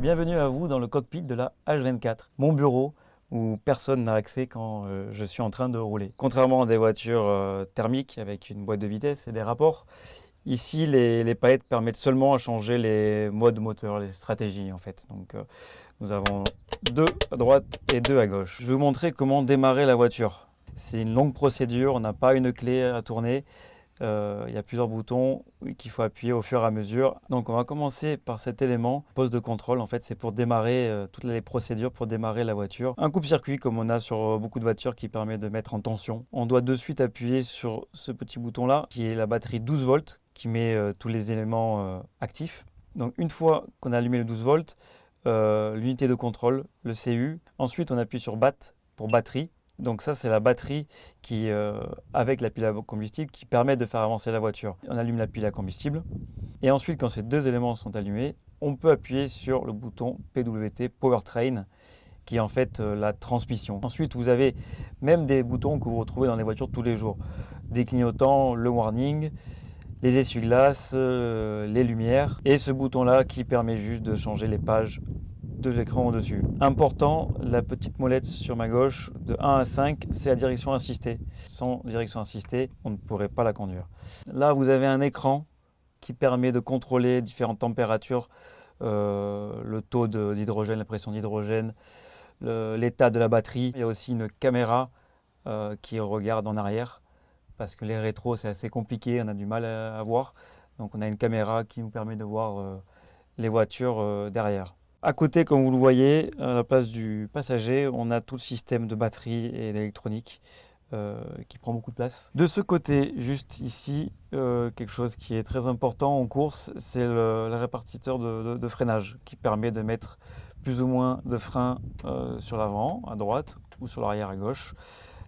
Bienvenue à vous dans le cockpit de la H24, mon bureau où personne n'a accès quand je suis en train de rouler. Contrairement à des voitures thermiques avec une boîte de vitesse et des rapports, ici les palettes permettent seulement à changer les modes moteurs, les stratégies en fait. Donc nous avons deux à droite et deux à gauche. Je vais vous montrer comment démarrer la voiture. C'est une longue procédure, on n'a pas une clé à tourner. Il y a plusieurs boutons qu'il faut appuyer au fur et à mesure. Donc on va commencer par cet élément, poste de contrôle. En fait, c'est pour démarrer toutes les procédures pour démarrer la voiture. Un coupe-circuit comme on a sur beaucoup de voitures qui permet de mettre en tension. On doit de suite appuyer sur ce petit bouton-là qui est la batterie 12 volts qui met tous les éléments actifs. Donc une fois qu'on a allumé le 12 volts, l'unité de contrôle, le CU. Ensuite, on appuie sur BAT pour batterie. Donc ça, c'est la batterie qui, avec la pile à combustible qui permet de faire avancer la voiture. On allume la pile à combustible. Et ensuite, quand ces deux éléments sont allumés, on peut appuyer sur le bouton PWT, Powertrain, qui est en fait la transmission. Ensuite, vous avez même des boutons que vous retrouvez dans les voitures tous les jours. Des clignotants, le warning, les essuie-glaces, les lumières. Et ce bouton-là qui permet juste de changer les pages de l'écran au-dessus. Important, la petite molette sur ma gauche, de 1 à 5, c'est la direction assistée. Sans direction assistée, on ne pourrait pas la conduire. Là, vous avez un écran qui permet de contrôler différentes températures, le taux d'hydrogène, la pression d'hydrogène, l'état de la batterie. Il y a aussi une caméra qui regarde en arrière, parce que les rétros, c'est assez compliqué, on a du mal à voir. Donc on a une caméra qui nous permet de voir les voitures derrière. À côté, comme vous le voyez, à la place du passager, on a tout le système de batterie et d'électronique qui prend beaucoup de place. De ce côté, juste ici, quelque chose qui est très important en course, c'est le répartiteur de freinage qui permet de mettre plus ou moins de frein sur l'avant, à droite, ou sur l'arrière, à gauche.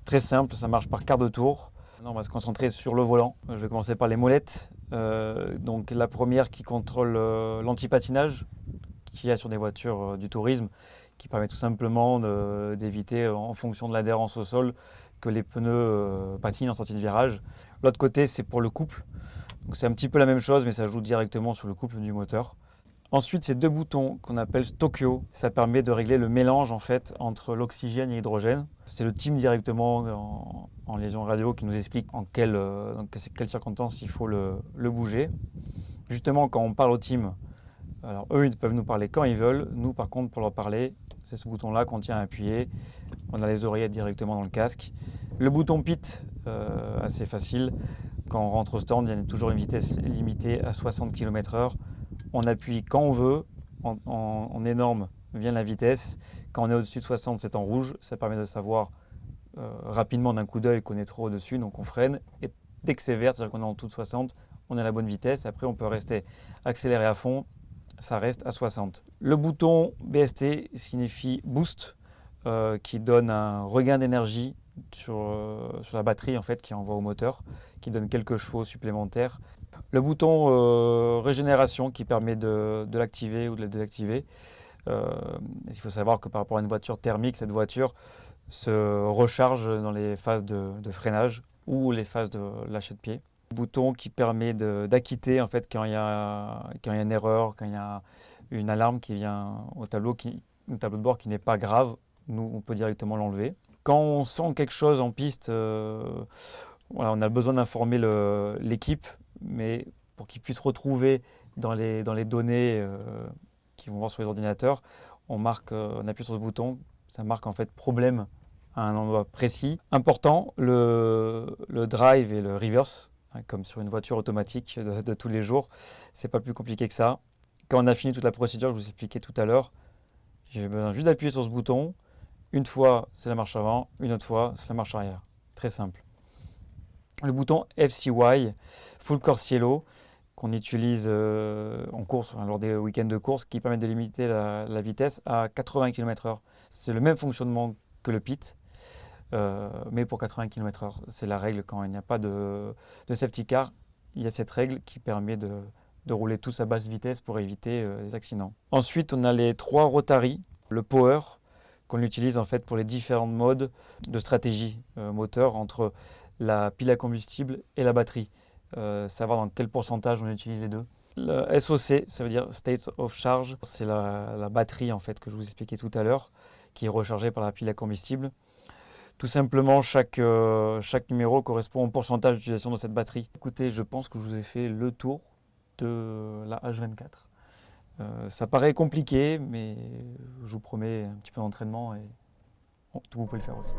Très simple, ça marche par quart de tour. Maintenant, on va se concentrer sur le volant. Je vais commencer par les molettes. Donc la première qui contrôle l'anti-patinage, qu'il y a sur des voitures du tourisme, qui permet tout simplement d'éviter, en fonction de l'adhérence au sol, que les pneus patinent en sortie de virage. L'autre côté, c'est pour le couple. Donc c'est un petit peu la même chose, mais ça joue directement sur le couple du moteur. Ensuite, ces deux boutons qu'on appelle Tokyo, ça permet de régler le mélange en fait entre l'oxygène et l'hydrogène. C'est le team directement en liaison radio qui nous explique dans quelles circonstances il faut le bouger. Justement, quand on parle au team, alors eux, ils peuvent nous parler quand ils veulent. Nous, par contre, pour leur parler, c'est ce bouton-là qu'on tient à appuyer. On a les oreillettes directement dans le casque. Le bouton PIT, assez facile. Quand on rentre au stand, il y a toujours une vitesse limitée à 60 km/h. On appuie quand on veut. En énorme vient la vitesse. Quand on est au-dessus de 60, c'est en rouge. Ça permet de savoir rapidement d'un coup d'œil qu'on est trop au-dessus. Donc on freine. Et dès que c'est vert, c'est-à-dire qu'on est en dessous de 60, on est à la bonne vitesse. Après, on peut rester accéléré à fond. Ça reste à 60. Le bouton BST signifie Boost, qui donne un regain d'énergie sur la batterie en fait, qui envoie au moteur, qui donne quelques chevaux supplémentaires. Le bouton Régénération qui permet de l'activer ou de le désactiver. Il faut savoir que par rapport à une voiture thermique, cette voiture se recharge dans les phases de freinage ou les phases de lâcher de pied. Bouton qui permet d'acquitter en fait quand il y a une erreur, quand il y a une alarme qui vient au tableau de bord qui n'est pas grave, nous on peut directement l'enlever. Quand on sent quelque chose en piste, voilà, on a besoin d'informer l'équipe, mais pour qu'ils puissent retrouver dans les données qu'ils vont voir sur les ordinateurs, on appuie sur ce bouton, ça marque en fait problème à un endroit précis. Important, le drive et le reverse, comme sur une voiture automatique de tous les jours. C'est pas plus compliqué que ça. Quand on a fini toute la procédure que je vous expliquais tout à l'heure, j'ai besoin juste d'appuyer sur ce bouton. Une fois, c'est la marche avant. Une autre fois, c'est la marche arrière. Très simple. Le bouton FCY, Full Course Yellow, qu'on utilise en course, lors des week-ends de course, qui permet de limiter la vitesse à 80 km/h. C'est le même fonctionnement que le PIT, mais pour 80 km/h. C'est la règle quand il n'y a pas de safety car. Il y a cette règle qui permet de rouler tous à basse vitesse pour éviter les accidents. Ensuite, on a les trois Rotary, le Power, qu'on utilise en fait pour les différents modes de stratégie moteur entre la pile à combustible et la batterie. Savoir dans quel pourcentage on utilise les deux. Le SOC, ça veut dire State of Charge. C'est la batterie en fait que je vous expliquais tout à l'heure, qui est rechargée par la pile à combustible. Tout simplement, chaque numéro correspond au pourcentage d'utilisation de cette batterie. Écoutez, je pense que je vous ai fait le tour de la H24. Ça paraît compliqué, mais je vous promets un petit peu d'entraînement et vous pouvez le faire aussi.